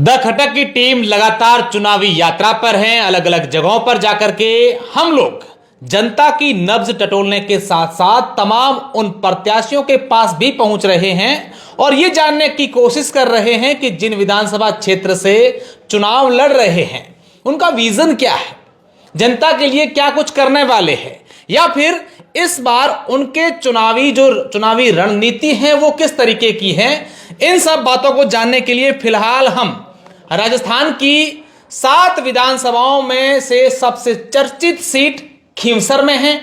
The खटक की team लगातार चुनावी यात्रा पर है। अलग अलग जगहों पर जाकर के हम लोग जनता की नब्ज टटोलने के साथ साथ तमाम उन प्रत्याशियों के पास भी पहुंच रहे हैं और ये जानने की कोशिश कर रहे हैं कि जिन विधानसभा क्षेत्र से चुनाव लड़ रहे हैं उनका विजन क्या है, जनता के लिए क्या कुछ करने वाले हैं, या फिर इस बार उनके चुनावी रणनीति है वो किस तरीके की है। इन सब बातों को जानने के लिए फिलहाल हम राजस्थान की 7 विधानसभाओं में से सबसे चर्चित सीट खींवसर में है।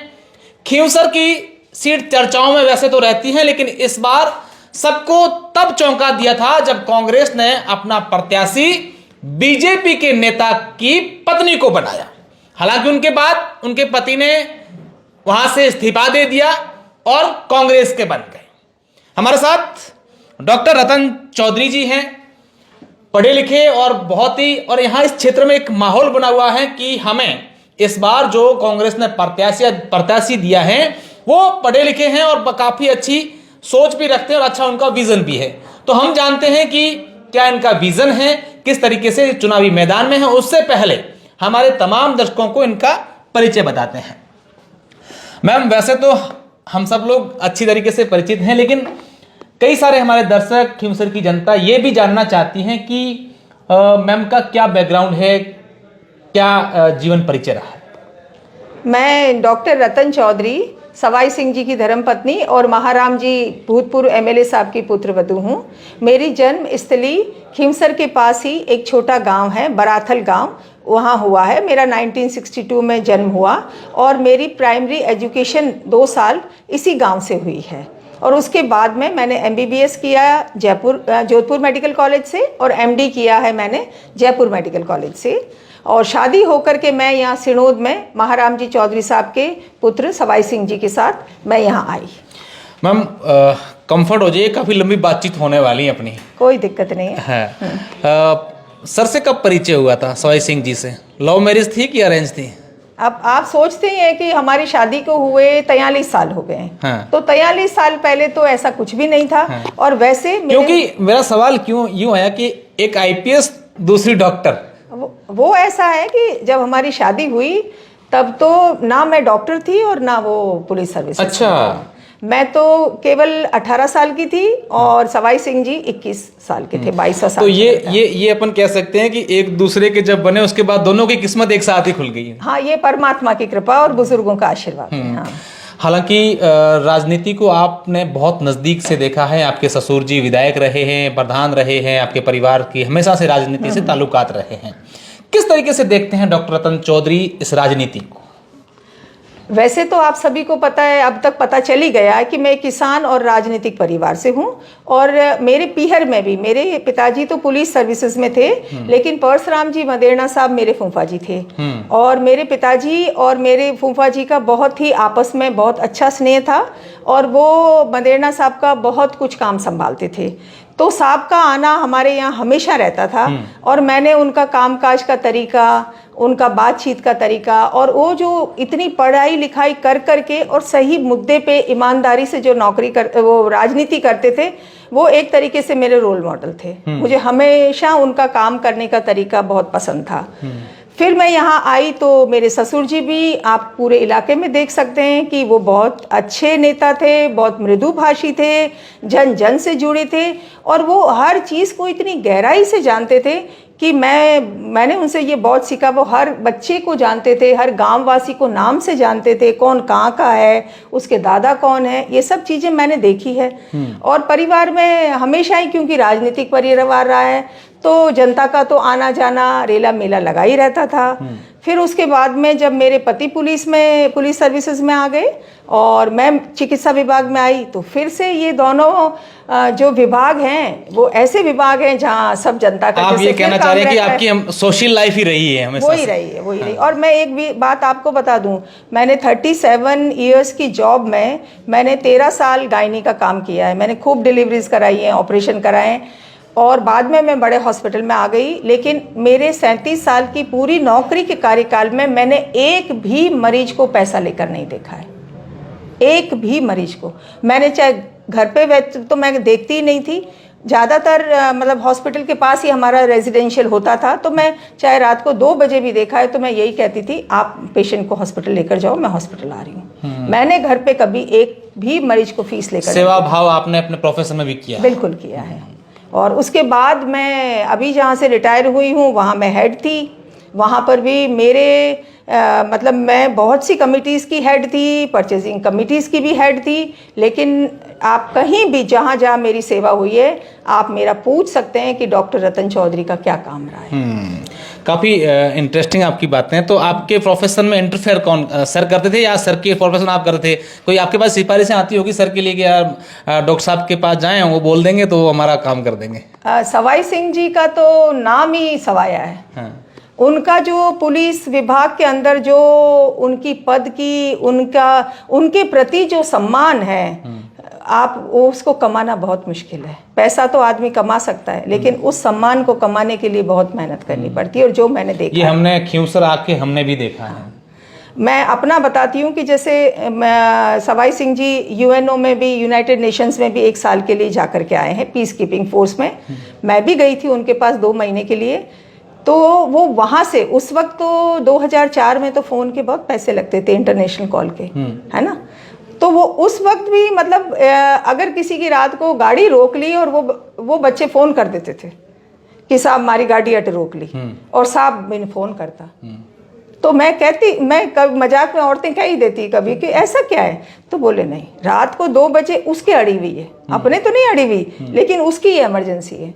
खींवसर की सीट चर्चाओं में वैसे तो रहती है, लेकिन इस बार सबको तब चौंका दिया था जब कांग्रेस ने अपना प्रत्याशी बीजेपी के नेता की पत्नी को बनाया। हालांकि उनके बाद उनके पति ने वहां से इस्तीफा दे दिया और कांग्रेस के बन गए। हमारे साथ डॉक्टर रतन चौधरी जी हैं, पढ़े लिखे और और यहाँ इस क्षेत्र में एक माहौल बना हुआ है कि हमें इस बार जो कांग्रेस ने प्रत्याशी दिया है वो पढ़े लिखे हैं और काफी अच्छी सोच भी रखते हैं और अच्छा उनका विजन भी है। तो हम जानते हैं कि क्या इनका विजन है, किस तरीके से चुनावी मैदान में है। उससे पहले हमारे तमाम दर्शकों को इनका परिचय बताते हैं। मैम, वैसे तो हम सब लोग अच्छी तरीके से परिचित हैं, लेकिन कई सारे हमारे दर्शक, खींवसर की जनता ये भी जानना चाहती हैं कि मैम का क्या बैकग्राउंड है, क्या जीवन परिचय रहा है। मैं डॉक्टर रतन चौधरी, सवाई सिंह जी की धर्मपत्नी और महाराम जी भूतपूर्व एमएलए साहब की पुत्रवधू हूँ। मेरी जन्म स्थली खींवसर के पास ही एक छोटा गांव है, बराथल गांव, वहाँ हुआ है। मेरा 1962 में जन्म हुआ और मेरी प्राइमरी एजुकेशन 2 साल इसी गांव से हुई है। और उसके बाद में मैंने MBBS किया जोधपुर मेडिकल कॉलेज से और MD किया है मैंने जयपुर मेडिकल कॉलेज से। और शादी होकर के मैं यहाँ सिणोद में महाराम जी चौधरी साहब के पुत्र सवाई सिंह जी के साथ मैं यहाँ आई। मैम, कंफर्ट हो जाइए, काफ़ी लंबी बातचीत होने वाली है अपनी। कोई दिक्कत नहीं है। सर से कब परिचय हुआ था सवाई सिंह जी से? लव मैरिज थी कि अरेंज थी? अब आप सोचते हैं कि हमारी शादी को हुए 43 साल हो गए हैं। हाँ। तो 43 साल पहले तो ऐसा कुछ भी नहीं था। हाँ। और वैसे क्योंकि मेरा सवाल क्यों यूं है कि एक IPS दूसरी डॉक्टर, वो ऐसा है कि जब हमारी शादी हुई तब तो ना मैं डॉक्टर थी और ना वो पुलिस सर्विस। अच्छा। मैं तो केवल 18 साल की थी और सवाई सिंह जी 21 साल के थे, 22 साल। तो ये अपन कह सकते हैं कि एक दूसरे के जब बने उसके बाद दोनों की किस्मत एक साथ ही खुल गई है। हाँ, ये परमात्मा की कृपा और बुजुर्गों का आशीर्वाद है। हाँ। हालांकि राजनीति को आपने बहुत नज़दीक से देखा है। आपके ससुर जी विधायक रहे हैं, प्रधान रहे हैं, आपके परिवार की हमेशा से राजनीति से ताल्लुकात रहे हैं। किस तरीके से देखते हैं डॉक्टर रतन चौधरी इस राजनीति को? वैसे तो आप सभी को पता है, अब तक पता चल ही गया है कि मैं किसान और राजनीतिक परिवार से हूँ। और मेरे पीहर में भी मेरे पिताजी तो पुलिस सर्विसेज में थे, लेकिन परशुराम जी मदेरणा साहब मेरे फूफा जी थे। और मेरे पिताजी और मेरे फूफा जी का बहुत ही आपस में बहुत अच्छा स्नेह था और वो मदेरणा साहब का बहुत कुछ काम संभालते थे। तो साहब का आना हमारे यहाँ हमेशा रहता था और मैंने उनका कामकाज का तरीका, उनका बातचीत का तरीका और वो जो इतनी पढ़ाई लिखाई कर करके और सही मुद्दे पे ईमानदारी से जो वो राजनीति करते थे, वो एक तरीके से मेरे रोल मॉडल थे। मुझे हमेशा उनका काम करने का तरीका बहुत पसंद था। फिर मैं यहाँ आई तो मेरे ससुर जी भी आप पूरे इलाके में देख सकते हैं कि वो बहुत अच्छे नेता थे, बहुत मृदुभाषी थे, जन जन से जुड़े थे और वो हर चीज़ को इतनी गहराई से जानते थे कि मैंने उनसे ये बहुत सीखा। वो हर बच्चे को जानते थे, हर गांव वासी को नाम से जानते थे, कौन कहाँ का है, उसके दादा कौन है, ये सब चीज़ें मैंने देखी है। और परिवार में हमेशा ही, क्योंकि राजनीतिक परिवार रहा है, तो जनता का तो आना जाना रेला मेला लगा ही रहता था। फिर उसके बाद में जब मेरे पति पुलिस सर्विसेज में आ गए और मैं चिकित्सा विभाग में आई, तो फिर से ये दोनों जो विभाग हैं वो ऐसे विभाग हैं जहाँ सब जनता का, आप ये कहना चाह रहे हैं कि आपकी सोशल लाइफ ही रही है हमेशा? वही रही है। और मैं एक भी बात आपको बता दूं, मैंने 37 इयर्स की जॉब में मैंने 13 साल गायनी का काम किया है। मैंने खूब डिलीवरीज कराई हैं, ऑपरेशन कराए हैं और बाद में मैं बड़े हॉस्पिटल में आ गई। लेकिन मेरे 37 साल की पूरी नौकरी के कार्यकाल में मैंने एक भी मरीज को पैसा लेकर नहीं देखा है। एक भी मरीज को मैंने, चाहे घर पे तो मैं देखती ही नहीं थी, ज़्यादातर मतलब हॉस्पिटल के पास ही हमारा रेजिडेंशियल होता था, तो मैं चाहे रात को 2 बजे भी देखा है तो मैं यही कहती थी, आप पेशेंट को हॉस्पिटल लेकर जाओ, मैं हॉस्पिटल आ रही हूँ। मैंने घर पे कभी एक भी मरीज को फीस लेकर सेवा भाव आपने अपने प्रोफेशन में भी किया? बिल्कुल किया है। और उसके बाद मैं अभी जहाँ से रिटायर हुई हूँ वहाँ मैं हेड थी, वहाँ पर भी मेरे मतलब मैं बहुत सी कमिटीज़ की हेड थी, परचेजिंग कमिटीज़ की भी हेड थी, लेकिन आप कहीं भी जहाँ जहाँ मेरी सेवा हुई है आप मेरा पूछ सकते हैं कि डॉक्टर रतन चौधरी का क्या काम रहा है। काफ़ी इंटरेस्टिंग आपकी बातें हैं। तो आपके प्रोफेशन में इंटरफेयर कौन सर करते थे या सर के प्रोफेशन आप करते थे? कोई आपके पास सिफारिशें आती होगी सर के लिए कि यार डॉक्टर साहब के पास जाएं, वो बोल देंगे तो हमारा काम कर देंगे? सवाई सिंह जी का तो नाम ही सवाया है। हाँ। उनका जो पुलिस विभाग के अंदर जो उनकी पद की उनके प्रति जो सम्मान है, आप उसको कमाना बहुत मुश्किल है। पैसा तो आदमी कमा सकता है, लेकिन उस सम्मान को कमाने के लिए बहुत मेहनत करनी पड़ती है। और जो मैंने देखा, ये हमने खिंवसर आके हमने भी देखा है। मैं अपना बताती हूँ कि जैसे सवाई सिंह जी यूएनओ में भी, यूनाइटेड नेशंस में भी 1 साल के लिए जाकर के आए हैं, पीस कीपिंग फोर्स में। मैं भी गई थी उनके पास 2 महीने के लिए। तो वो वहाँ से, उस वक्त तो 2004 में तो फ़ोन के बहुत पैसे लगते थे इंटरनेशनल कॉल के, है ना। तो वो उस वक्त भी मतलब अगर किसी की रात को गाड़ी रोक ली और वो बच्चे फ़ोन कर देते थे कि साहब हमारी गाड़ी अट रोक ली, और साहब मैंने फ़ोन करता। तो मैं कभी मजाक में औरतें कह ही देती कभी कि ऐसा क्या है, तो बोले नहीं, रात को 2 बजे उसके अड़ी हुई है, अपने तो नहीं अड़ी हुई, लेकिन उसकी इमरजेंसी है,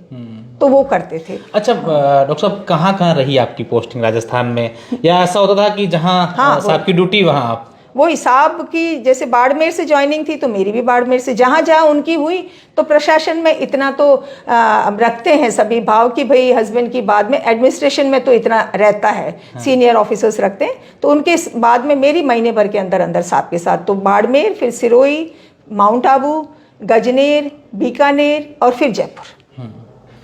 तो वो करते थे। अच्छा डॉक्टर साहब, कहाँ कहाँ रही आपकी पोस्टिंग राजस्थान में, या ऐसा होता था कि जहाँ साहब की ड्यूटी वहाँ आप? वो हिसाब की, जैसे बाड़मेर से ज्वाइनिंग थी तो मेरी भी बाड़मेर से, जहाँ जहाँ उनकी हुई। तो प्रशासन में इतना तो रखते हैं सभी भाव कि भाई हस्बैंड की बाद में, एडमिनिस्ट्रेशन में तो इतना रहता है, सीनियर ऑफिसर्स रखते हैं। तो उनके बाद में मेरी महीने भर के अंदर अंदर साहब के साथ, तो बाड़मेर, फिर सिरोही, माउंट आबू, गजनेर, बीकानेर और फिर जयपुर।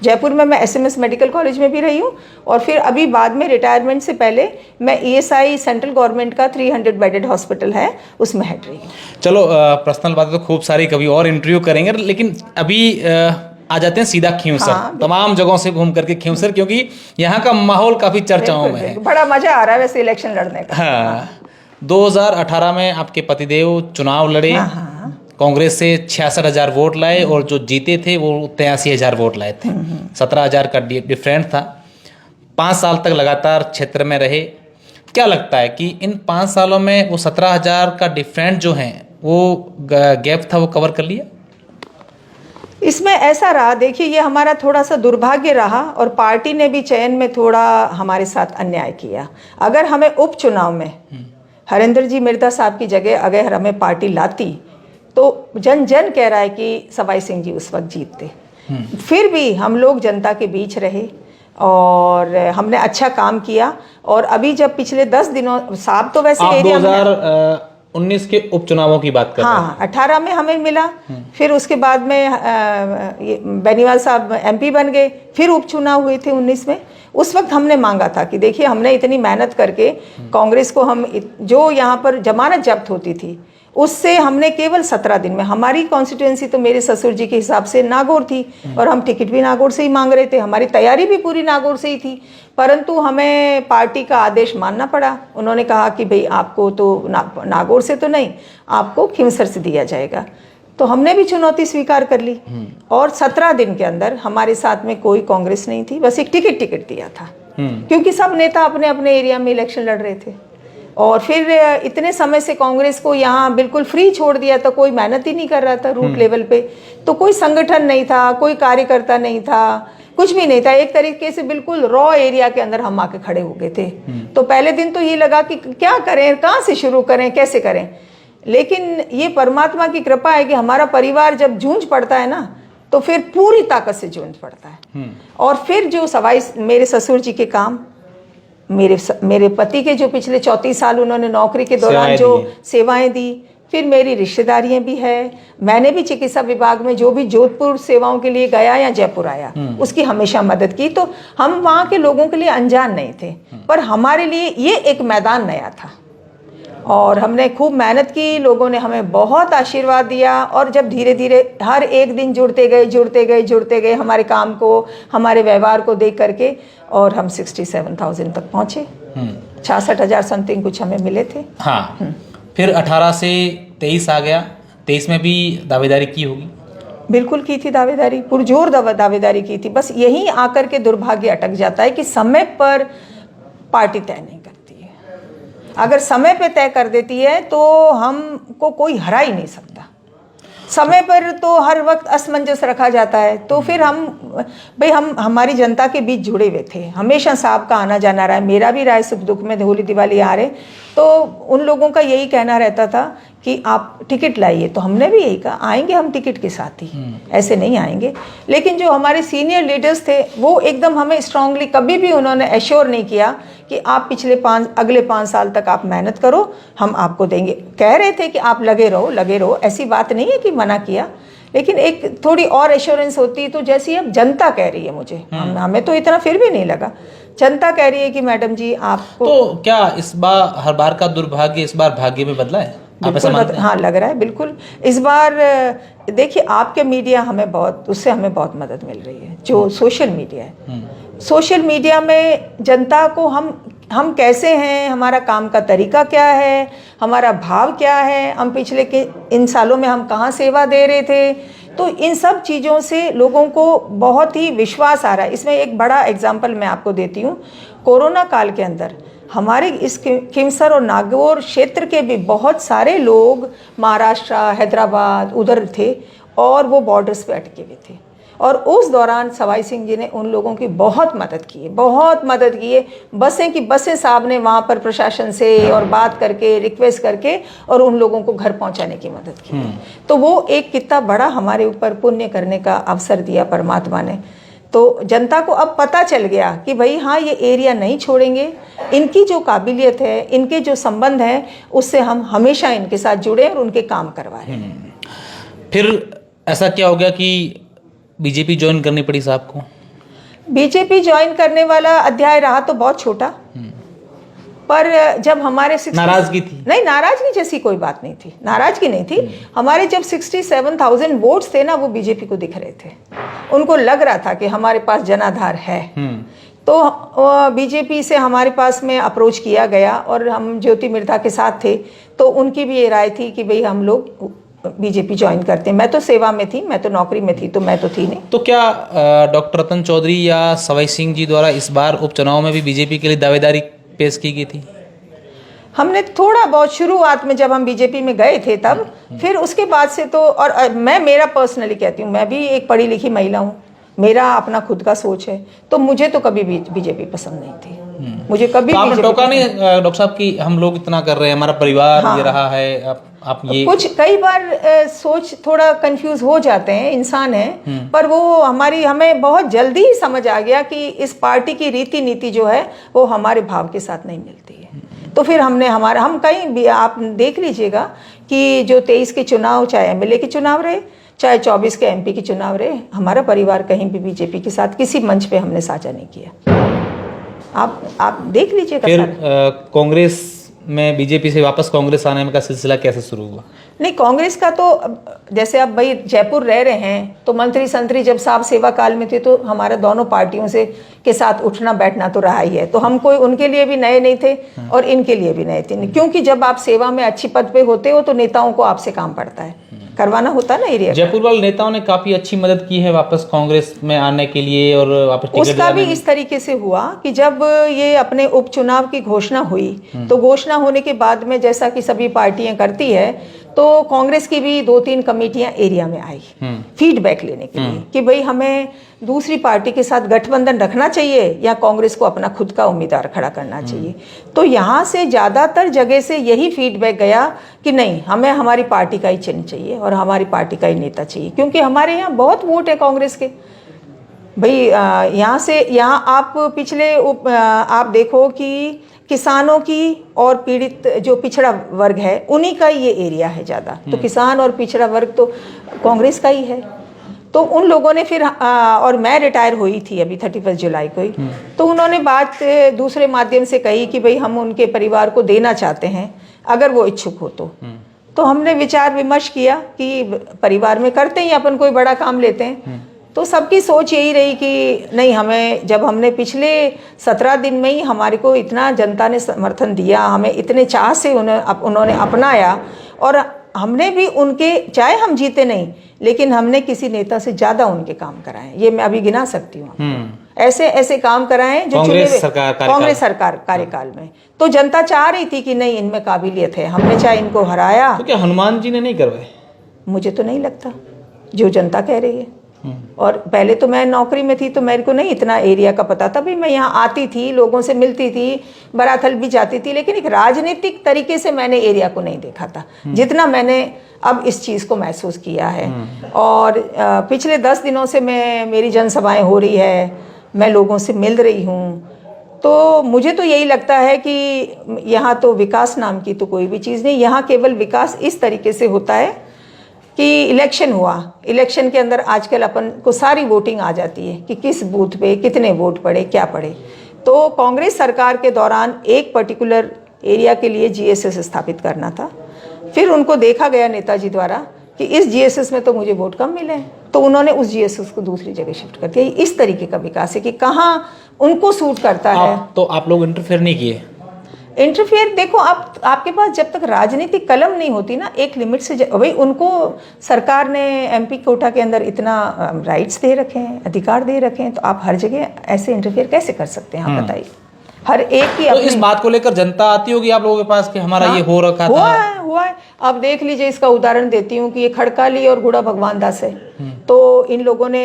जयपुर में मैं एसएमएस मेडिकल कॉलेज में भी रही हूँ, और फिर अभी बाद में रिटायरमेंट से पहले मैं ईएसआई सेंट्रल गवर्नमेंट का 300 बेडेड हॉस्पिटल है, उसमें हेड रही हूँ। चलो पर्सनल बातें तो खूब सारी कभी और इंटरव्यू करेंगे, लेकिन अभी आ जाते हैं सीधा खिंवसर। हाँ, तमाम जगहों से घूम करके खिंवसर, क्योंकि यहाँ का माहौल काफ़ी चर्चाओं में है। बड़ा मजा आ रहा है वैसे इलेक्शन लड़ने का। हाँ, 2018 में आपके पतिदेव चुनाव लड़े, कांग्रेस से 66,000 वोट लाए, और जो जीते थे वो 83,000 वोट लाए थे। 17,000 का डिफरेंट था। 5 साल तक लगातार क्षेत्र में रहे। क्या लगता है कि इन 5 सालों में वो 17,000 का डिफरेंट जो है, वो गैप था, वो कवर कर लिया? इसमें ऐसा रहा, देखिए ये हमारा थोड़ा सा दुर्भाग्य रहा, और पार्टी ने भी चयन में थोड़ा हमारे साथ अन्याय किया। अगर हमें उपचुनाव में हरेंद्र जी मिर्धा साहब की जगह अगर हमें पार्टी लाती, तो जन जन कह रहा है कि सवाई सिंह जी उस वक्त जीतते। फिर भी हम लोग जनता के बीच रहे और हमने अच्छा काम किया। और अभी जब पिछले 10 दिनों, साहब तो वैसे एरिया में 2019 के उपचुनावों की बात कर रहे हैं। हाँ, 18 में हमें मिला, फिर उसके बाद में बेनीवाल साहब एमपी बन गए, फिर उपचुनाव हुए थे 19 में। उस वक्त हमने मांगा था कि देखिए हमने इतनी मेहनत करके कांग्रेस को, हम जो यहाँ पर जमानत जब्त होती थी उससे हमने केवल 17 दिन में, हमारी कॉन्स्टिट्यूएंसी तो मेरे ससुर जी के हिसाब से नागौर थी, और हम टिकट भी नागौर से ही मांग रहे थे, हमारी तैयारी भी पूरी नागौर से ही थी, परंतु हमें पार्टी का आदेश मानना पड़ा। उन्होंने कहा कि भाई आपको तो नागौर से तो नहीं, आपको खिंवसर से दिया जाएगा। तो हमने भी चुनौती स्वीकार कर ली, और 17 दिन के अंदर हमारे साथ में कोई कांग्रेस नहीं थी, बस एक टिकट दिया था, क्योंकि सब नेता अपने अपने एरिया में इलेक्शन लड़ रहे थे। और फिर इतने समय से कांग्रेस को यहाँ बिल्कुल फ्री छोड़ दिया था, कोई मेहनत ही नहीं कर रहा था रूट लेवल पे, तो कोई संगठन नहीं था, कोई कार्यकर्ता नहीं था, कुछ भी नहीं था। एक तरीके से बिल्कुल रॉ एरिया के अंदर हम आके खड़े हो गए थे। तो पहले दिन तो ये लगा कि क्या करें, कहाँ से शुरू करें, कैसे करें, लेकिन ये परमात्मा की कृपा है कि हमारा परिवार जब जूझ पड़ता है ना, तो फिर पूरी ताकत से जूझ पड़ता है। और फिर जो सवाई मेरे ससुर जी के काम, मेरे पति के जो पिछले 34 साल उन्होंने नौकरी के दौरान जो सेवाएं दी, फिर मेरी रिश्तेदारियां भी है, मैंने भी चिकित्सा विभाग में जो भी जोधपुर सेवाओं के लिए गया या जयपुर आया उसकी हमेशा मदद की। तो हम वहाँ के लोगों के लिए अनजान नहीं थे, पर हमारे लिए ये एक मैदान नया था। और हमने खूब मेहनत की, लोगों ने हमें बहुत आशीर्वाद दिया। और जब धीरे धीरे हर एक दिन जुड़ते गए हमारे काम को, हमारे व्यवहार को देख करके, और हम 67,000 तक पहुँचे। 66,000 समथिंग कुछ हमें मिले थे। हाँ, फिर 18 से 23 आ गया। 23 में भी दावेदारी की होगी? बिल्कुल की थी दावेदारी, पुरजोर दावेदारी की थी। बस यहीं आकर के दुर्भाग्य अटक जाता है कि समय पर पार्टी तय नहीं करती है। अगर समय पे तय कर देती है तो हमको कोई हरा ही नहीं सकता। समय पर तो हर वक्त असमंजस रखा जाता है। तो फिर हम हमारी जनता के बीच जुड़े हुए थे, हमेशा साहब का आना जाना रहा है। मेरा भी रहा है, सुख दुख में, होली दिवाली आ रहे तो उन लोगों का यही कहना रहता था कि आप टिकट लाइए। तो हमने भी यही कहा, आएंगे हम टिकट के साथ ही, ऐसे नहीं आएंगे। लेकिन जो हमारे सीनियर लीडर्स थे वो एकदम हमें स्ट्रांगली, कभी भी उन्होंने एश्योर नहीं किया कि आप अगले 5 साल तक आप मेहनत करो, हम आपको देंगे। कह रहे थे कि आप लगे रहो, ऐसी बात नहीं है कि मना किया, लेकिन एक थोड़ी और एश्योरेंस होती। तो जैसी अब जनता कह रही है मुझे, हमें तो इतना फिर भी नहीं लगा, जनता कह रही है कि मैडम जी आपको। तो क्या इस बार हर बार का दुर्भाग्य इस बार भाग्य में बदला है? आप ऐसा मानते हैं? हाँ, लग रहा है बिल्कुल। इस बार देखिए, आपके मीडिया उससे हमें बहुत मदद मिल रही है। जो सोशल मीडिया है, सोशल मीडिया में जनता को हम कैसे हैं, हमारा काम का तरीका क्या है, हमारा भाव क्या है, हम पिछले के इन सालों में हम कहाँ सेवा दे रहे थे, तो इन सब चीज़ों से लोगों को बहुत ही विश्वास आ रहा है। इसमें एक बड़ा एग्जाम्पल मैं आपको देती हूँ। कोरोना काल के अंदर हमारे इस खिमसर और नागौर क्षेत्र के भी बहुत सारे लोग महाराष्ट्र, हैदराबाद उधर थे और वो बॉर्डर्स पे अटके हुए थे। और उस दौरान सवाई सिंह जी ने उन लोगों की बहुत मदद की है। बसें साहब ने वहाँ पर प्रशासन से और बात करके, रिक्वेस्ट करके, और उन लोगों को घर पहुँचाने की मदद की। तो वो एक कितना बड़ा हमारे ऊपर पुण्य करने का अवसर दिया परमात्मा ने। तो जनता को अब पता चल गया कि भाई हाँ, ये एरिया नहीं छोड़ेंगे, इनकी जो काबिलियत है, इनके जो संबंध है, उससे हम हमेशा इनके साथ जुड़े और उनके काम करवाएं। फिर ऐसा क्या हो गया कि बीजेपी ज्वाइन करनी पड़ी साहब को? बीजेपी ज्वाइन करने वाला अध्याय रहा तो बहुत छोटा, पर जब हमारे नाराजगी थी? नहीं, नाराजगी जैसी कोई बात नहीं थी, नाराजगी नहीं थी। हमारे जब 67,000 वोट्स थे ना, वो बीजेपी को दिख रहे थे। उनको लग रहा था कि हमारे पास जनाधार है। तो बीजेपी से हमारे पास में अप्रोच किया गया और हम ज्योति मिर्धा के साथ थे। तो उनकी भी ये राय थी कि भाई हम लोग बीजेपी ज्वाइन करते हैं। मैं तो सेवा में थी, मैं तो नौकरी में थी, तो मैं तो थी नहीं। तो क्या डॉक्टर रतन चौधरी या सवाई सिंह जी द्वारा इस बार उपचुनाव में भी बीजेपी के लिए दावेदारी पेश की गई थी? हमने थोड़ा बहुत शुरुआत में जब हम बीजेपी में गए थे तब, फिर उसके बाद से तो, और मेरा पर्सनली कहती हूँ, मैं भी एक पढ़ी लिखी महिला हूँ, मेरा अपना खुद का सोच है, तो मुझे तो कभी भी बीजेपी पसंद नहीं थी। मुझे कभी आपने टोका नहीं डॉक्टर साहब कि हम लोग इतना कर रहे हैं, हमारा परिवार ये रहा है, आप ये कुछ कई बार सोच थोड़ा कंफ्यूज हो जाते हैं, इंसान है, पर वो हमें बहुत जल्दी ही समझ आ गया कि इस पार्टी की रीति नीति जो है वो हमारे भाव के साथ नहीं मिलती है। तो फिर हम कहीं भी आप देख लीजिएगा कि जो 23 के चुनाव, चाहे एमएलए के चुनाव रहे, चाहे 24 के एमपी के चुनाव रहे, हमारा परिवार कहीं भी बीजेपी के साथ किसी मंच पे हमने साझा नहीं किया। आप देख लीजिएगा। फिर कांग्रेस में बीजेपी से वापस कांग्रेस आने का सिलसिला कैसे शुरू हुआ? नहीं, कांग्रेस का तो जैसे अब भाई जयपुर रह रहे हैं, तो मंत्री संतरी जब साहब सेवा काल में थे तो हमारा दोनों पार्टियों से के साथ उठना बैठना तो रहा ही है। तो हम कोई उनके लिए भी नए नहीं थे और इनके लिए भी नए थे, क्योंकि जब आप सेवा में अच्छी पद पे होते हो तो नेताओं को आपसे काम पड़ता है, करवाना होता है ना एरिया। जयपुर वाले नेताओं ने काफी अच्छी मदद की है वापस कांग्रेस में आने के लिए, और वापस टिकट उसका भी इस तरीके से हुआ कि जब ये अपने उपचुनाव की घोषणा हुई, तो घोषणा होने के बाद में जैसा कि सभी पार्टियां करती है, तो कांग्रेस की भी 2-3 कमेटियां एरिया में आई फीडबैक लेने के लिए कि भाई हमें दूसरी पार्टी के साथ गठबंधन रखना चाहिए या कांग्रेस को अपना खुद का उम्मीदवार खड़ा करना चाहिए। तो यहाँ से ज़्यादातर जगह से यही फीडबैक गया कि नहीं, हमें हमारी पार्टी का ही चिन्ह चाहिए और हमारी पार्टी का ही नेता चाहिए, क्योंकि हमारे यहाँ बहुत वोट है कांग्रेस के। भाई यहाँ आप पिछले आप देखो कि किसानों की और पीड़ित जो पिछड़ा वर्ग है उन्हीं का ये एरिया है ज़्यादा, तो किसान और पिछड़ा वर्ग तो कांग्रेस का ही है। तो उन लोगों ने फिर और मैं रिटायर हुई थी अभी 31 जुलाई को ही, तो उन्होंने बात दूसरे माध्यम से कही कि भाई हम उनके परिवार को देना चाहते हैं अगर वो इच्छुक हो तो हमने विचार विमर्श किया कि परिवार में करते ही अपन कोई बड़ा काम लेते हैं। तो सबकी सोच यही रही कि नहीं, हमें जब हमने पिछले 17 दिन में ही हमारे को इतना जनता ने समर्थन दिया, हमें इतने चाह से उन्होंने अपनाया, और हमने भी उनके, चाहे हम जीते नहीं लेकिन हमने किसी नेता से ज्यादा उनके काम कराए, ये मैं अभी गिना सकती हूँ। ऐसे ऐसे काम कराए जो कांग्रेस सरकार कार्यकाल में। तो जनता चाह रही थी कि नहीं, इनमें काबिलियत है, हमने चाहे इनको हराया। तो क्या हनुमान जी ने नहीं करवाए? मुझे तो नहीं लगता, जो जनता कह रही है। और पहले तो मैं नौकरी में थी तो मेरे को नहीं इतना एरिया का पता था। भी मैं यहाँ आती थी, लोगों से मिलती थी, बराथल भी जाती थी, लेकिन एक राजनीतिक तरीके से मैंने एरिया को नहीं देखा था जितना मैंने अब इस चीज़ को महसूस किया है। और पिछले 10 दिनों से मेरी जनसभाएं हो रही है, मैं लोगों से मिल रही हूँ, तो मुझे तो यही लगता है कि यहाँ तो विकास नाम की तो कोई भी चीज़ नहीं। यहाँ केवल विकास इस तरीके से होता है कि इलेक्शन हुआ, इलेक्शन के अंदर आजकल अपन को सारी वोटिंग आ जाती है कि किस बूथ पे कितने वोट पड़े, क्या पड़े। तो कांग्रेस सरकार के दौरान एक पर्टिकुलर एरिया के लिए जीएसएस स्थापित करना था, फिर उनको देखा गया नेताजी द्वारा कि इस जीएसएस में तो मुझे वोट कम मिले, तो उन्होंने उस जीएसएस को दूसरी जगह शिफ्ट कर दिया। इस तरीके का विकास है कि कहाँ उनको सूट करता है। तो आप लोग इंटरफेयर नहीं किए? इंटरफेयर देखो, आपके पास जब तक राजनीतिक कलम नहीं होती ना, एक लिमिट से भाई उनको सरकार ने एमपी कोटा के अंदर इतना राइट्स दे रखे हैं, अधिकार दे रखे हैं, तो आप हर जगह ऐसे इंटरफेयर कैसे कर सकते हैं? आप बताइए। हर एक की तो इस बात को लेकर जनता आती होगी आप लोगों के पास कि हमारा ये हो रखा था? हुआ है। अब देख लीजिए, इसका उदाहरण देती हूँ कि ये खड़काली और गुड़ा भगवान दास है। तो इन लोगों ने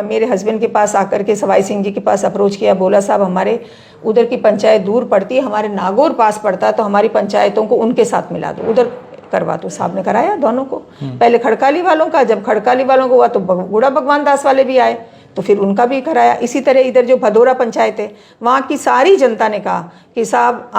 मेरे हस्बैंड के पास आकर के सवाई सिंह जी के पास अप्रोच किया, बोला साहब हमारे उधर की पंचायत दूर पड़ती है, हमारे नागौर पास पड़ता है, तो हमारी पंचायतों को उनके साथ मिला दो, उधर करवा दो। साहब ने कराया दोनों को, पहले खड़काली वालों का, जब खड़काली वालों को हुआ तो गुड़ा भगवान दास वाले भी आए, तो फिर उनका भी कराया। इसी तरह इधर जो भदौरा पंचायत है, वहाँ की सारी जनता ने कहा कि साहब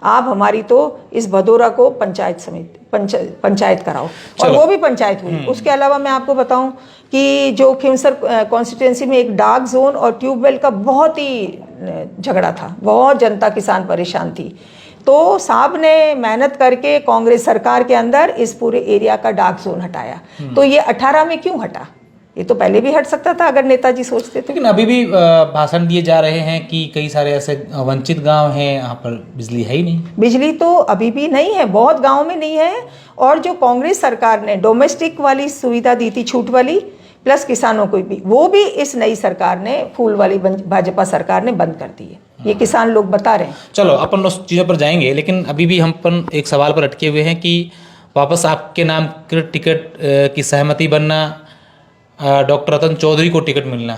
आप हमारी तो इस भदौरा को पंचायत कराओ, और वो भी पंचायत हुई। उसके अलावा मैं आपको बताऊं कि जो खिमसर कॉन्स्टिट्यूंसी में एक डार्क जोन और ट्यूबवेल का बहुत ही झगड़ा था, बहुत जनता किसान परेशान थी, तो साहब ने मेहनत करके कांग्रेस सरकार के अंदर इस पूरे एरिया का डार्क जोन हटाया। तो ये 18 में क्यों हटा? ये तो पहले भी हट सकता था अगर नेताजी सोचते थे। लेकिन अभी भी भाषण दिए जा रहे हैं कि कई सारे ऐसे वंचित गांव हैं, यहाँ पर बिजली है ही नहीं। बिजली तो अभी भी नहीं है, बहुत गांव में नहीं है। और जो कांग्रेस सरकार ने डोमेस्टिक वाली सुविधा दी थी, छूट वाली, प्लस किसानों को भी, वो भी इस नई सरकार ने, फूल वाली भाजपा सरकार ने बंद कर दी है। ये किसान लोग बता रहे हैं। चलो अपन उस चीज़ों पर जाएंगे, लेकिन अभी भी हम अपन एक सवाल पर अटके हुए हैं कि वापस आपके नाम के टिकट की सहमति बनना, डॉक्टर रतन चौधरी को टिकट मिलना,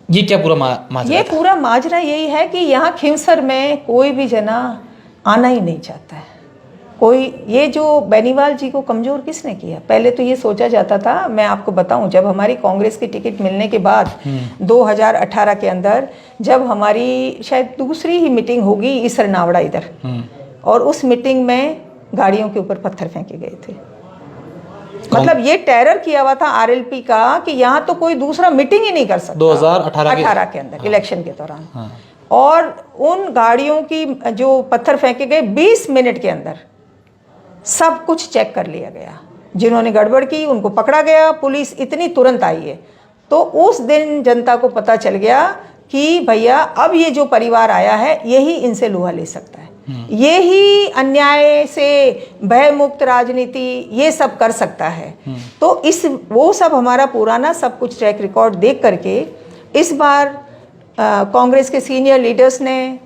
ये क्या पूरा माजरा? ये पूरा माजरा यही है कि यहाँ खिमसर में कोई भी जना आना ही नहीं चाहता है। कोई, ये जो बेनीवाल जी को कमजोर किसने किया? पहले तो ये सोचा जाता था, मैं आपको बताऊं, जब हमारी कांग्रेस की टिकट मिलने के बाद 2018 के अंदर, जब हमारी शायद दूसरी ही मीटिंग होगी इसर नावड़ा इधर, और उस मीटिंग में गाड़ियों के ऊपर पत्थर फेंके गए थे। मतलब ये टेरर किया हुआ था आरएलपी का कि यहाँ तो कोई दूसरा मीटिंग ही नहीं कर सकता 2018 के अंदर, इलेक्शन के दौरान। और उन गाड़ियों की जो पत्थर फेंके गए, 20 मिनट के अंदर सब कुछ चेक कर लिया गया। जिन्होंने गड़बड़ की उनको पकड़ा गया, पुलिस इतनी तुरंत आई है। तो उस दिन जनता को पता चल गया कि भैया अब ये जो परिवार आया है यही इनसे लोहा ले सकता है, ये ही अन्याय से भय मुक्त राजनीति ये सब कर सकता है। तो वो सब हमारा पुराना सब कुछ ट्रैक रिकॉर्ड देख करके इस बार कांग्रेस के सीनियर लीडर्स ने,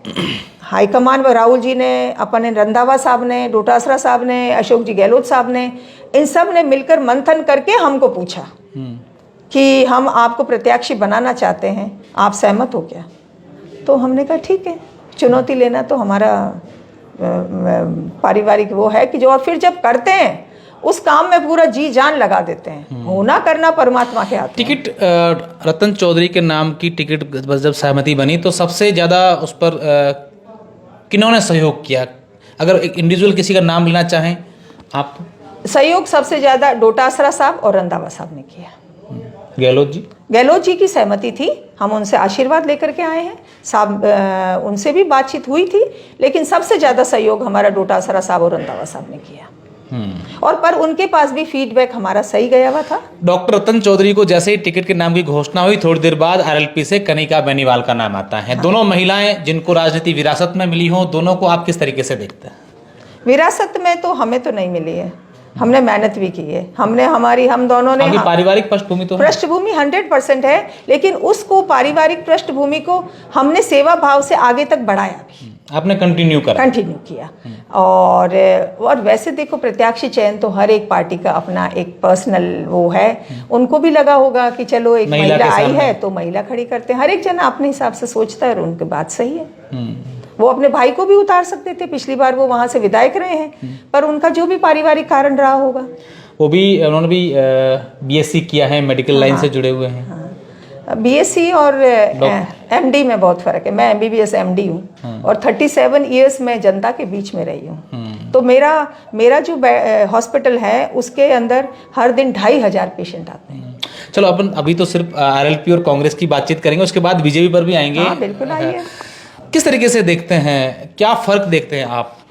हाईकमान व राहुल जी ने, अपने रंधावा साहब ने, डोटासरा साहब ने, अशोक जी गहलोत साहब ने, इन सब ने मिलकर मंथन करके हमको पूछा कि हम आपको प्रत्याशी बनाना चाहते हैं, आप सहमत हो क्या? तो हमने कहा ठीक है, चुनौती लेना तो हमारा पारिवारिक वो है कि जो, और फिर जब करते हैं उस काम में पूरा जी जान लगा देते हैं। होना करना परमात्मा के हाथ में। टिकट रतन चौधरी के नाम की टिकट बस जब सहमति बनी तो सबसे ज़्यादा उस पर किन्होंने सहयोग किया? अगर एक इंडिविजुअल किसी का नाम लेना चाहें आप? सहयोग सबसे ज़्यादा डोटासरा साहब और रंधावा साहब ने किया। गहलोत जी की सहमति थी, हम उनसे आशीर्वाद लेकर के आए हैं साहब, उनसे भी बातचीत हुई थी, लेकिन सबसे ज़्यादा सहयोग हमारा डोटासरा साहब और रंधावा साहब ने किया। और पर उनके पास भी फीडबैक हमारा सही गया हुआ था। डॉक्टर रतन चौधरी को जैसे ही टिकट के नाम की घोषणा हुई, थोड़ी देर बाद आरएलपी से कनिका बेनीवाल का नाम आता है। दोनों महिलाएं जिनको राजनीति विरासत में मिली हो, दोनों को आप किस तरीके से देखते हैं? विरासत में तो हमें तो नहीं मिली है, हमने मेहनत भी की है, हम दोनों ने पारिवारिक पृष्ठभूमि तो पृष्ठभूमि 100% है, लेकिन उसको पारिवारिक पृष्ठभूमि को हमने सेवा भाव से आगे तक बढ़ाया भी, आपने कंटिन्यू किया। और वैसे देखो, प्रत्याशी चयन तो हर एक पार्टी का अपना एक पर्सनल वो है, उनको भी लगा होगा कि चलो एक महिला आई है तो महिला खड़ी करते हैं, हर एक जना अपने हिसाब से सोचता है और उनकी बात सही है। वो अपने भाई को भी उतार सकते थे, पिछली बार वो वहां से विधायक रहे हैं, पर उनका जो भी पारिवारिक कारण रहा होगा। उन्होंने भी बीएससी किया है, मेडिकल लाइन से जुड़े हुए हैं। बीएससी और एमडी में बहुत फर्क है, मैं एमबीबीएस एमडी हूँ और 37 इयर्स में जनता के बीच में रही हूँ। तो मेरा जो हॉस्पिटल है उसके अंदर हर दिन 2500 पेशेंट आते हैं। चलो अपन अभी तो सिर्फ आरएलपी और कांग्रेस की बातचीत करेंगे, उसके बाद बीजेपी पर भी आएंगे। हाँ, बिल्कुल आइए। किस तरीके से देखते हैं, क्या फर्क देखते हैं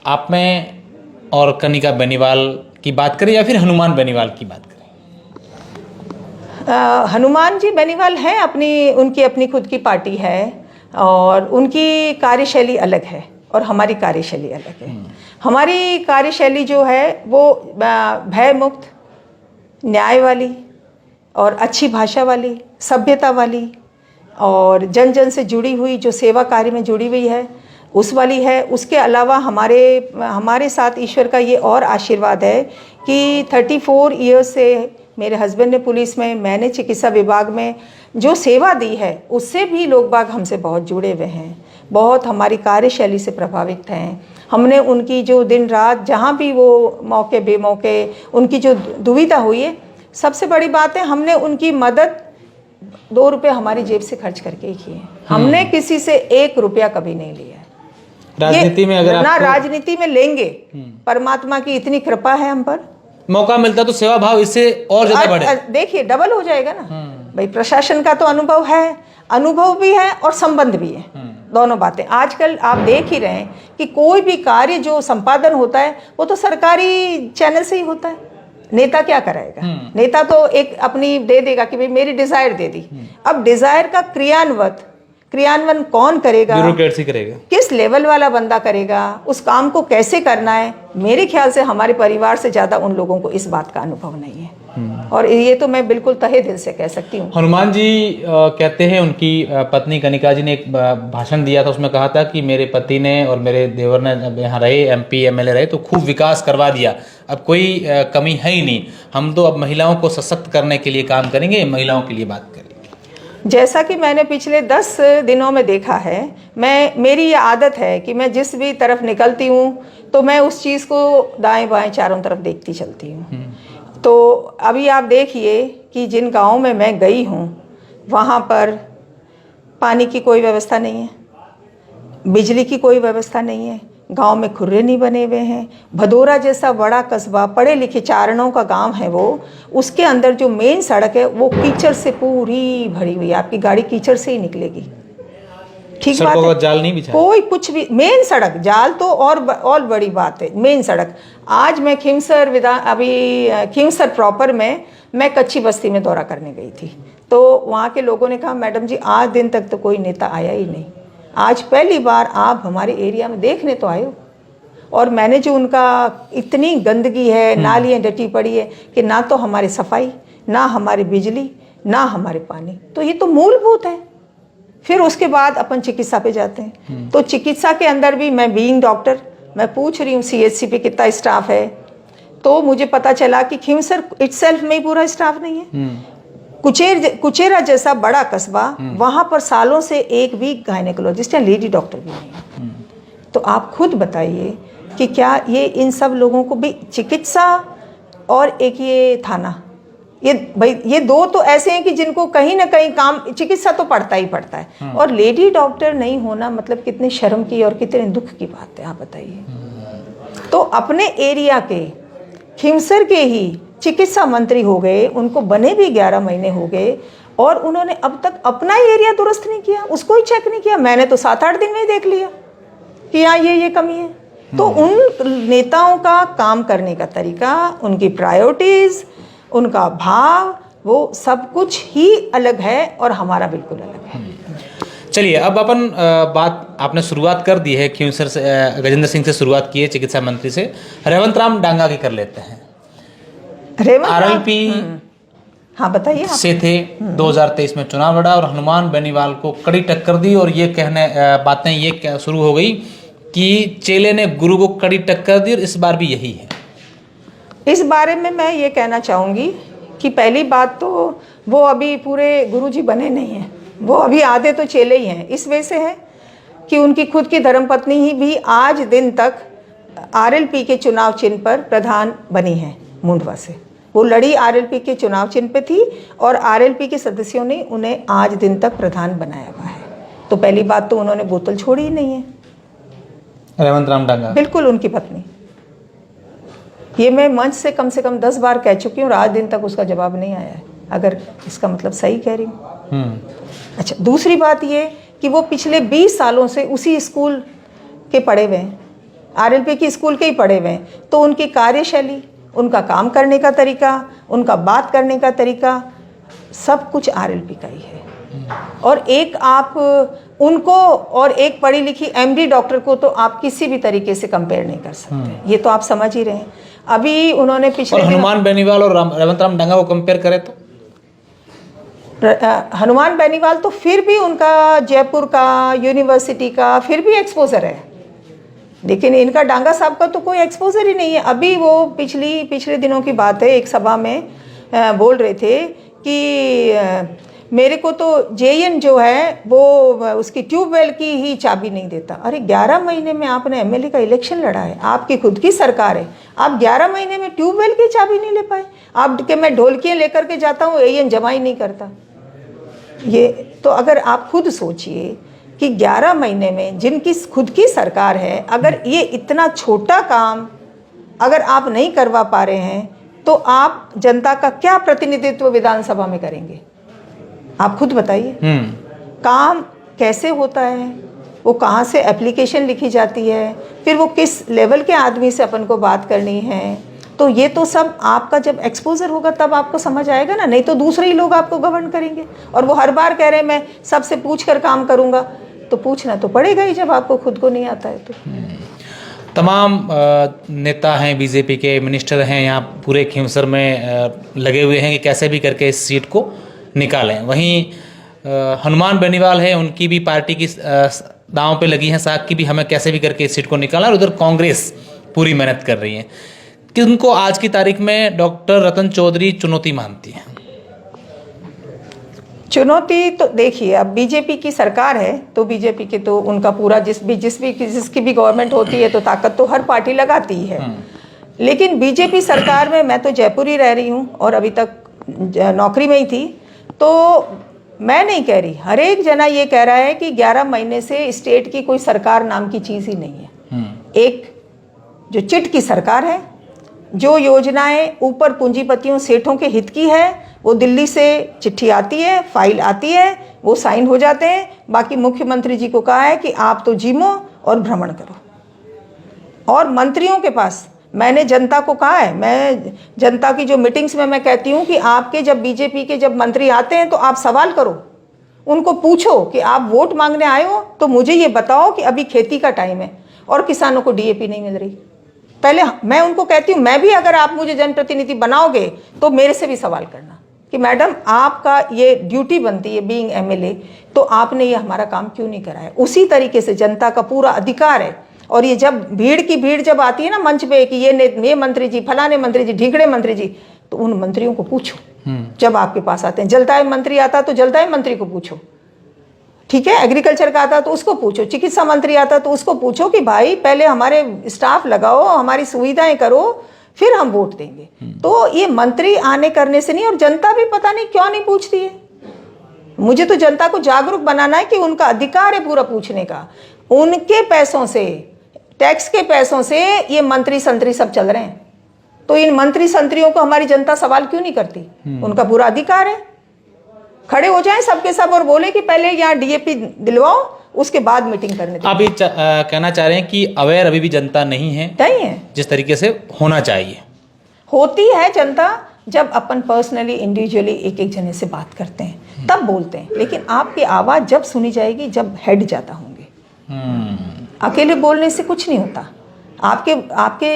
आप में और कनिका बेनीवाल की बात करें या फिर हनुमान बेनीवाल की बात करें? हनुमान जी बेनीवाल हैं, उनकी अपनी खुद की पार्टी है और उनकी कार्यशैली अलग है और हमारी कार्यशैली अलग है। हमारी कार्यशैली जो है वो भय मुक्त, न्याय वाली और अच्छी भाषा वाली, सभ्यता वाली और जन जन से जुड़ी हुई, जो सेवा कार्य में जुड़ी हुई है उस वाली है। उसके अलावा हमारे साथ ईश्वर का ये और आशीर्वाद है कि 34 ईयर्स से मेरे हस्बैंड ने पुलिस में, मैंने चिकित्सा विभाग में जो सेवा दी है, उससे भी लोग बाग हमसे बहुत जुड़े हुए हैं, बहुत हमारी कार्यशैली से प्रभावित हैं। हमने उनकी जो दिन रात जहाँ भी वो मौके बेमौके उनकी जो दुविधा हुई है, सबसे बड़ी बात है हमने उनकी मदद 2 रुपये हमारी जेब से खर्च करके ही किए। हमने किसी से 1 रुपया कभी नहीं लिया। राजनीति में अगर ना राजनीति में लेंगे, परमात्मा की इतनी कृपा है हम पर, मौका मिलता तो सेवा भाव इससे और ज्यादा बढ़े। देखिए डबल हो जाएगा ना भाई। प्रशासन का तो अनुभव भी है और संबंध भी है, दोनों बातें। आजकल आप देख ही रहे हैं कि कोई भी कार्य जो संपादन होता है वो तो सरकारी चैनल से ही होता है। नेता क्या कराएगा? नेता तो एक अपनी दे देगा कि भाई मेरी डिजायर दे दी। अब डिजायर का क्रियान्वयन कौन करेगा? ब्यूरोक्रेसी करेगा। किस लेवल वाला बंदा करेगा? उस काम को कैसे करना है? मेरे ख्याल से हमारे परिवार से ज्यादा उन लोगों को इस बात का अनुभव नहीं है और ये तो मैं बिल्कुल तहे दिल से कह सकती हूँ। हनुमान जी कहते हैं, उनकी पत्नी कनिका जी ने एक भाषण दिया था, उसमें कहा था कि मेरे पति ने और मेरे देवर ने जब यहाँ रहे, एमपी एमएलए रहे, तो खूब विकास करवा दिया, अब कोई कमी है ही नहीं, हम तो अब महिलाओं को सशक्त करने के लिए काम करेंगे, महिलाओं के लिए बात करेंगे। जैसा कि मैंने पिछले 10 दिनों में देखा है, मेरी ये आदत है कि मैं जिस भी तरफ निकलती हूँ तो मैं उस चीज़ को दाएं बाएं चारों तरफ देखती चलती हूँ। तो अभी आप देखिए कि जिन गाँव में मैं गई हूँ वहाँ पर पानी की कोई व्यवस्था नहीं है, बिजली की कोई व्यवस्था नहीं है, गांव में खुर्रे नहीं बने हुए हैं। भदोरा जैसा बड़ा कस्बा, पढ़े लिखे चारणों का गांव है वो, उसके अंदर जो मेन सड़क है वो कीचड़ से पूरी भरी हुई है, आपकी गाड़ी कीचड़ से ही निकलेगी। ठीक बात है, जाल नहीं बिछा, कोई कुछ भी, मेन सड़क, जाल तो और बड़ी बात है, मेन सड़क। आज मैं खिमसर प्रॉपर में मैं कच्ची बस्ती में दौरा करने गई थी, तो वहाँ के लोगों ने कहा मैडम जी आज दिन तक तो कोई नेता आया ही नहीं, आज पहली बार आप हमारे एरिया में देखने तो आए हो। और मैंने जो उनका, इतनी गंदगी है, नालियाँ डटी पड़ी है कि ना तो हमारी सफाई, ना हमारी बिजली, ना हमारे पानी, तो ये तो मूलभूत है। फिर उसके बाद अपन चिकित्सा पे जाते हैं, तो चिकित्सा के अंदर भी मैं बीइंग डॉक्टर, मैं पूछ रही हूँ सीएचसी पे कितना स्टाफ है, तो मुझे पता चला कि खिमसर इटसेल्फ में ही पूरा स्टाफ नहीं है। कुचेरा जैसा बड़ा कस्बा, वहां पर सालों से एक भी गायनेकोलॉजिस्ट या लेडी डॉक्टर भी नहीं है। तो आप खुद बताइए कि क्या ये इन सब लोगों को भी चिकित्सा और एक ये थाना, ये 2 तो ऐसे हैं कि जिनको कहीं ना कहीं काम, चिकित्सा तो पड़ता ही पड़ता है, और लेडी डॉक्टर नहीं होना मतलब कितने शर्म की और कितने दुख की बात है, आप बताइए। तो अपने एरिया के, खिमसर के ही चिकित्सा मंत्री हो गए, उनको बने भी 11 महीने हो गए और उन्होंने अब तक अपना ही एरिया दुरुस्त नहीं किया, उसको ही चेक नहीं किया। मैंने तो 7-8 दिन में ही देख लिया कि यहाँ ये कमी है। तो उन नेताओं का काम करने का तरीका, उनकी प्रायोरिटीज, उनका भाव, वो सब कुछ ही अलग है और हमारा बिल्कुल अलग है। चलिए, अब अपन बात आपने शुरुआत कर दी है, क्यों सर से गजेंद्र सिंह से शुरुआत की है, चिकित्सा मंत्री से, रेवंत राम डांगा की कर लेते हैं। आरएलपी हाँ बताइए आप। से थे 2023 में चुनाव लड़ा और हनुमान बेनीवाल को कड़ी टक्कर दी और ये बातें ये शुरू हो गई कि चेले ने गुरु को कड़ी टक्कर दी और इस बार भी यही है। इस बारे में मैं ये कहना चाहूँगी कि पहली बात तो वो अभी पूरे गुरुजी बने नहीं हैं, वो अभी आधे तो चेले ही हैं। इस वजह से है कि उनकी खुद की धर्मपत्नी ही भी आज दिन तक आरएलपी के चुनाव चिन्ह पर प्रधान बनी है मुंडवा से। वो लड़ी आरएलपी के चुनाव चिन्ह पे थी और आरएलपी के सदस्यों ने उन्हें आज दिन तक प्रधान बनाया हुआ है। तो पहली बात तो उन्होंने बोतल छोड़ी ही नहीं है, रेवंत राम डांगा बिल्कुल उनकी पत्नी। ये मैं मंच से कम 10 बार कह चुकी हूँ, आज दिन तक उसका जवाब नहीं आया है, अगर इसका मतलब सही कह रही हूँ। अच्छा, दूसरी बात ये कि वो पिछले 20 सालों से उसी स्कूल के पढ़े हुए हैं, आरएलपी की स्कूल के ही पढ़े हुए हैं, तो उनकी कार्यशैली, उनका काम करने का तरीका, उनका बात करने का तरीका, सब कुछ आरएलपी का ही है। और एक आप उनको और एक पढ़ी लिखी एमडी डॉक्टर को तो आप किसी भी तरीके से कंपेयर नहीं कर सकते, ये तो आप समझ ही रहे हैं। अभी उन्होंने पिछले हनुमान बेनीवाल और रेवंत राम डांगा को कंपेयर करें तो हनुमान बेनीवाल तो फिर भी उनका जयपुर का, यूनिवर्सिटी का फिर भी एक्सपोजर है, लेकिन इनका डांगा साहब का तो कोई एक्सपोजर ही नहीं है। अभी वो पिछले दिनों की बात है, एक सभा में बोल रहे थे कि मेरे को तो जेएन जो है वो उसकी ट्यूबवेल की ही चाबी नहीं देता। अरे 11 महीने में आपने एमएलए का इलेक्शन लड़ा है, आपकी खुद की सरकार है, आप 11 महीने में ट्यूबवेल की चाबी नहीं ले पाए। आप के मैं ढोलकियाँ लेकर के जाता हूँ, एएन जमा ही नहीं करता। ये तो अगर आप खुद सोचिए कि 11 महीने में जिनकी खुद की सरकार है, अगर ये इतना छोटा काम अगर आप नहीं करवा पा रहे हैं तो आप जनता का क्या प्रतिनिधित्व विधानसभा में करेंगे? आप खुद बताइए। काम कैसे होता है, वो कहाँ से एप्लीकेशन लिखी जाती है, फिर वो किस लेवल के आदमी से अपन को बात करनी है, तो ये तो सब आपका जब एक्सपोजर होगा तब आपको समझ आएगा ना, नहीं तो दूसरे ही लोग आपको गवर्न करेंगे। और वो हर बार कह रहे हैं मैं सबसे पूछ कर काम करूँगा, तो पूछना तो पड़ेगा ही जब आपको खुद को नहीं आता है तो। तमाम नेता हैं, बीजेपी के मिनिस्टर हैं, यहाँ पूरे खींवसर में लगे हुए हैं कि कैसे भी करके इस सीट को निकालें। वहीं हनुमान बेनीवाल है, उनकी भी पार्टी की दांव पे लगी है साख की भी, हमें कैसे भी करके इस सीट को निकाला। और उधर कांग्रेस पूरी मेहनत कर रही है कि उनको आज की तारीख में डॉक्टर रतन चौधरी चुनौती मानती हैं। चुनौती तो देखिए, अब बीजेपी की सरकार है तो बीजेपी के तो उनका पूरा जिसकी भी गवर्नमेंट होती है तो ताकत तो हर पार्टी लगाती ही है। लेकिन बीजेपी सरकार में मैं तो जयपुर ही रह रही हूँ और अभी तक नौकरी में ही थी, तो मैं नहीं कह रही, हर एक जना ये कह रहा है कि 11 महीने से स्टेट की कोई सरकार नाम की चीज़ ही नहीं है। एक जो चिट की सरकार है, जो योजनाएं ऊपर पूंजीपतियों सेठों के हित की है, वो दिल्ली से चिट्ठी आती है, फाइल आती है, वो साइन हो जाते हैं। बाकी मुख्यमंत्री जी को कहा है कि आप तो जिमो और भ्रमण करो। और मंत्रियों के पास मैंने जनता को कहा है, मैं जनता की जो मीटिंग्स में मैं कहती हूँ कि आपके जब बीजेपी के जब मंत्री आते हैं तो आप सवाल करो, उनको पूछो कि आप वोट मांगने आए हो तो मुझे ये बताओ कि अभी खेती का टाइम है और किसानों को डीएपी नहीं मिल रही। पहले मैं उनको कहती हूँ, मैं भी अगर आप मुझे जनप्रतिनिधि बनाओगे तो मेरे से भी सवाल करना कि मैडम आपका ये ड्यूटी बनती है बीइंग एमएलए, तो आपने ये हमारा काम क्यों नहीं कराया। उसी तरीके से जनता का पूरा अधिकार है। और ये जब भीड़ जब आती है ना मंच पे कि ये मंत्री जी, फलाने मंत्री जी, ढीकड़े मंत्री जी, तो उन मंत्रियों को पूछो। जब आपके पास आते हैं, जलदाय मंत्री आता तो जलदाय मंत्री को पूछो, ठीक है, एग्रीकल्चर का आता तो उसको पूछो, चिकित्सा मंत्री आता तो उसको पूछो कि भाई पहले हमारे स्टाफ लगाओ, हमारी सुविधाएं करो, फिर हम वोट देंगे। तो ये मंत्री आने करने से नहीं, और जनता भी पता नहीं क्यों नहीं पूछती है। मुझे तो जनता को जागरूक बनाना है कि उनका अधिकार है पूरा पूछने का। उनके पैसों से, टैक्स के पैसों से ये मंत्री संतरी सब चल रहे हैं, तो इन मंत्री संतरियों को हमारी जनता सवाल क्यों नहीं करती? उनका पूरा अधिकार है, खड़े हो जाएं सबके सब और बोले कि पहले यहाँ डीएपी दिलवाओ, उसके बाद मीटिंग करने दो। आप ये कहना चाह रहे हैं कि अवेयर अभी भी जनता नहीं है जिस तरीके से होना चाहिए? होती है जनता जब अपन पर्सनली इंडिविजुअली एक एक जने से बात करते हैं तब बोलते हैं, लेकिन आपकी आवाज़ जब सुनी जाएगी जब हेड ज़्यादा होंगे। अकेले बोलने से कुछ नहीं होता। आपके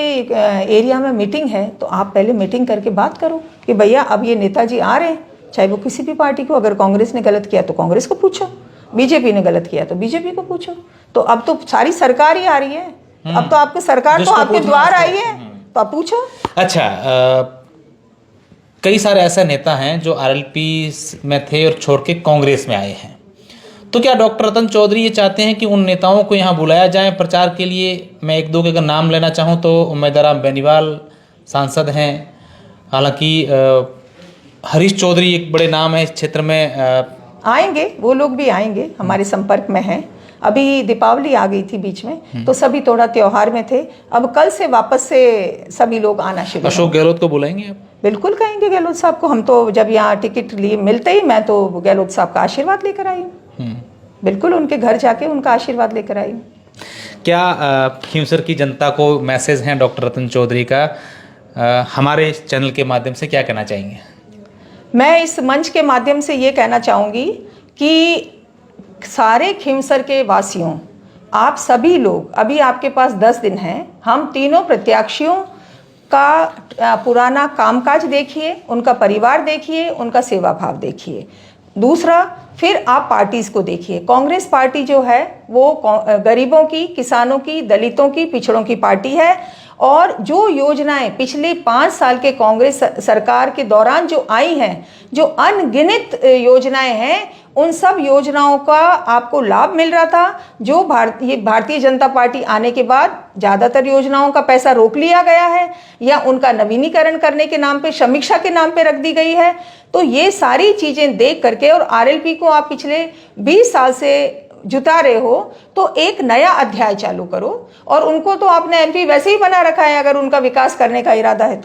एरिया में मीटिंग है तो आप पहले मीटिंग करके बात करो कि भैया अब ये नेताजी आ रहे हैं, चाहे वो किसी भी पार्टी को, अगर कांग्रेस ने गलत किया तो कांग्रेस को पूछो, बीजेपी ने गलत किया तो बीजेपी को पूछो। तो अब तो सारी सरकार ही आ रही है, अब तो आपकी सरकार तो आपके द्वार आई है, तो आप पूछो। अच्छा, कई सारे ऐसे नेता हैं जो आरएलपी में थे और छोड़ के कांग्रेस में आए हैं, तो क्या डॉक्टर रतन चौधरी ये चाहते हैं कि उन नेताओं को यहाँ बुलाया जाए प्रचार के लिए? मैं एक दो के अगर नाम लेना चाहूँ तो उम्मीदवार बेनीवाल सांसद हैं, हालांकि हरीश चौधरी एक बड़े नाम है इस क्षेत्र में। आएंगे, वो लोग भी आएंगे, हमारे संपर्क में हैं। अभी दीपावली आ गई थी बीच में, तो सभी थोड़ा त्योहार में थे, अब कल से वापस से सभी लोग आना शुरू। अशोक गहलोत को बुलाएंगे आप? बिल्कुल कहेंगे गहलोत साहब को। हम तो जब यहाँ टिकट लिए मिलते ही मैं तो गहलोत साहब का आशीर्वाद लेकर आई हूँ, बिल्कुल उनके घर जाके उनका आशीर्वाद लेकर आई हूँ। क्या खींवसर की जनता को मैसेज हैं डॉक्टर रतन चौधरी का, हमारे इस चैनल के माध्यम से क्या कहना चाहेंगे? मैं इस मंच के माध्यम से ये कहना चाहूँगी कि सारे खींवसर के वासियों, आप सभी लोग, अभी आपके पास 10 दिन हैं, हम तीनों प्रत्याशियों का पुराना कामकाज देखिए, उनका परिवार देखिए, उनका सेवा भाव देखिए। दूसरा, फिर आप पार्टीज़ को देखिए। कांग्रेस पार्टी जो है वो गरीबों की, किसानों की, दलितों की, पिछड़ों की पार्टी है, और जो योजनाएं पिछले 5 साल के कांग्रेस सरकार के दौरान जो आई हैं, जो अनगिनत योजनाएं हैं, उन सब योजनाओं का आपको लाभ मिल रहा था। जो भारतीय जनता पार्टी आने के बाद ज़्यादातर योजनाओं का पैसा रोक लिया गया है या उनका नवीनीकरण करने के नाम पे, समीक्षा के नाम पे रख दी गई है। तो ये सारी चीज़ें देख करके, और आरएलपी को आप पिछले 20 साल से जुटा रहे हो, तो एक नया अध्याय चालू करो। और उनको तो आपने एमपी वैसे ही बना रखा है, अगर उनका विकास करने का इरादा है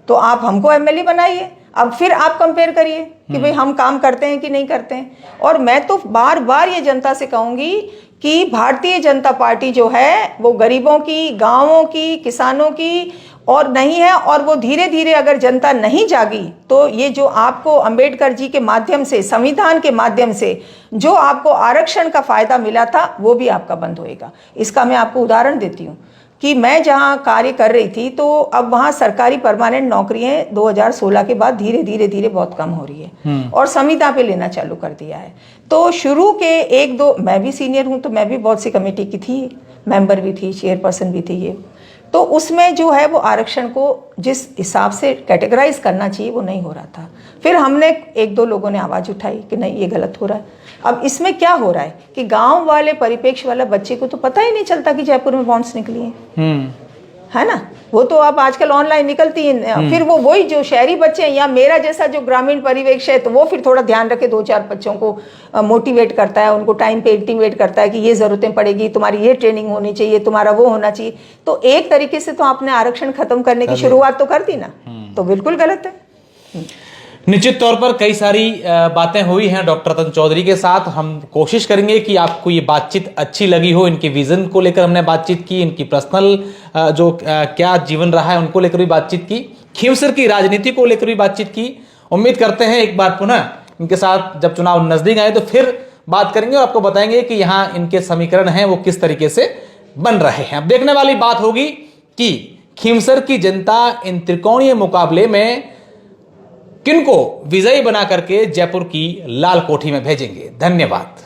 तो आप हमको एमएलए बनाइए। अब फिर आप कंपेयर करिए कि भाई हम काम करते हैं कि नहीं करते हैं। और मैं तो बार बार ये जनता से कहूँगी कि भारतीय जनता पार्टी जो है वो गरीबों की, गाँवों की, किसानों की और नहीं है। और वो धीरे धीरे अगर जनता नहीं जागी तो ये जो आपको अंबेडकर जी के माध्यम से, संविधान के माध्यम से जो आपको आरक्षण का फायदा मिला था, वो भी आपका बंद होएगा। इसका मैं आपको उदाहरण देती हूँ कि मैं जहाँ कार्य कर रही थी तो अब वहाँ सरकारी परमानेंट नौकरियाँ 2016 के बाद धीरे धीरे बहुत कम हो रही है, और संविदा पे लेना चालू कर दिया है। तो शुरू के 1-2, मैं भी सीनियर हूँ तो मैं भी बहुत सी कमेटी की थी, मेंबर भी थी, चेयरपर्सन भी थी ये, तो उसमें जो है वो आरक्षण को जिस हिसाब से कैटेगराइज करना चाहिए वो नहीं हो रहा था। फिर हमने 1-2 लोगों ने आवाज़ उठाई कि नहीं ये गलत हो रहा है। अब इसमें क्या हो रहा है कि गांव वाले परिप्रेक्ष्य वाला बच्चे को तो पता ही नहीं चलता कि जयपुर में बॉन्ड्स निकली हैं, है ना। वो तो अब आजकल ऑनलाइन निकलती है। फिर वो वही जो शहरी बच्चे हैं या मेरा जैसा जो ग्रामीण परिवेश है, तो वो फिर थोड़ा ध्यान रखे, 2-4 बच्चों को मोटिवेट करता है, उनको टाइम पे इंटीमेट करता है कि ये ज़रूरतें पड़ेगी, तुम्हारी ये ट्रेनिंग होनी चाहिए, तुम्हारा वो होना चाहिए। तो एक तरीके से तो आपने आरक्षण खत्म करने की शुरुआत तो कर दी ना, तो बिल्कुल गलत है। निश्चित तौर पर कई सारी बातें हुई हैं डॉक्टर रतन चौधरी के साथ। हम कोशिश करेंगे कि आपको ये बातचीत अच्छी लगी हो। इनके विजन को लेकर हमने बातचीत की, इनकी पर्सनल जो क्या जीवन रहा है उनको लेकर भी बातचीत की, खींवसर की राजनीति को लेकर भी बातचीत की। उम्मीद करते हैं एक बार पुनः इनके साथ जब चुनाव नजदीक आए तो फिर बात करेंगे और आपको बताएंगे कि यहाँ इनके समीकरण हैं वो किस तरीके से बन रहे हैं। अब देखने वाली बात होगी कि खींवसर की जनता इन त्रिकोणीय मुकाबले में किनको विजयी बना करके जयपुर की लाल कोठी में भेजेंगे। धन्यवाद।